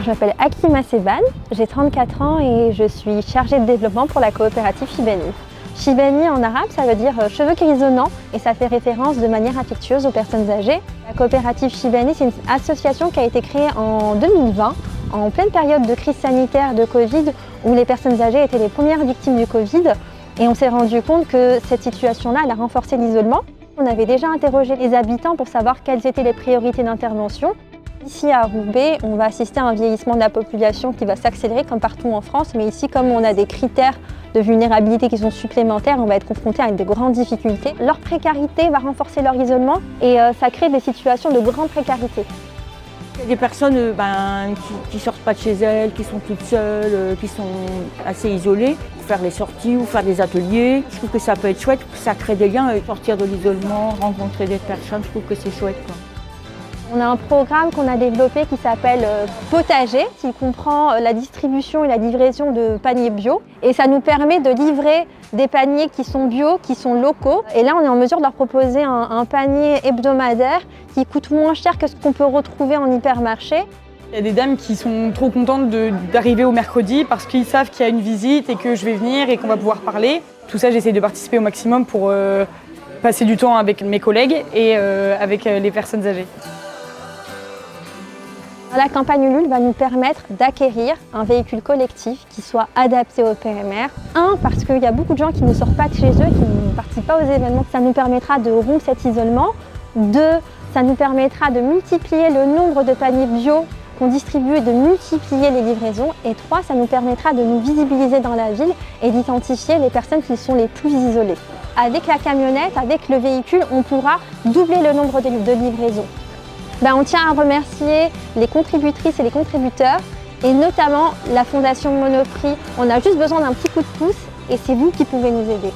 Je m'appelle Hakima Seban, j'ai 34 ans et je suis chargée de développement pour la coopérative Shibani. Shibani en arabe, ça veut dire cheveux grisonnants et ça fait référence de manière affectueuse aux personnes âgées. La coopérative Shibani, c'est une association qui a été créée en 2020, en pleine période de crise sanitaire de Covid, où les personnes âgées étaient les premières victimes du Covid. Et on s'est rendu compte que cette situation-là, elle a renforcé l'isolement. On avait déjà interrogé les habitants pour savoir quelles étaient les priorités d'intervention. Ici à Roubaix, on va assister à un vieillissement de la population qui va s'accélérer comme partout en France, mais ici, comme on a des critères de vulnérabilité qui sont supplémentaires, on va être confronté à de grandes difficultés. Leur précarité va renforcer leur isolement et ça crée des situations de grande précarité. Il y a des personnes qui ne sortent pas de chez elles, qui sont toutes seules, qui sont assez isolées. Faire les sorties ou faire des ateliers, je trouve que ça peut être chouette, ça crée des liens, sortir de l'isolement, rencontrer des personnes, je trouve que c'est chouette, quoi. On a un programme qu'on a développé qui s'appelle Potager, qui comprend la distribution et la livraison de paniers bio. Et ça nous permet de livrer des paniers qui sont bio, qui sont locaux. Et là, on est en mesure de leur proposer un panier hebdomadaire qui coûte moins cher que ce qu'on peut retrouver en hypermarché. Il y a des dames qui sont trop contentes d'arriver au mercredi parce qu'ils savent qu'il y a une visite et que je vais venir et qu'on va pouvoir parler. Tout ça, j'essaie de participer au maximum pour passer du temps avec mes collègues et avec les personnes âgées. La campagne Ulule va nous permettre d'acquérir un véhicule collectif qui soit adapté au PMR. Parce qu'il y a beaucoup de gens qui ne sortent pas de chez eux, qui ne participent pas aux événements. Ça nous permettra de rompre cet isolement. 2, ça nous permettra de multiplier le nombre de paniers bio qu'on distribue et de multiplier les livraisons. Et 3, ça nous permettra de nous visibiliser dans la ville et d'identifier les personnes qui sont les plus isolées. Avec la camionnette, avec le véhicule, on pourra doubler le nombre de livraisons. On tient à remercier les contributrices et les contributeurs et notamment la Fondation Monoprix. On a juste besoin d'un petit coup de pouce et c'est vous qui pouvez nous aider.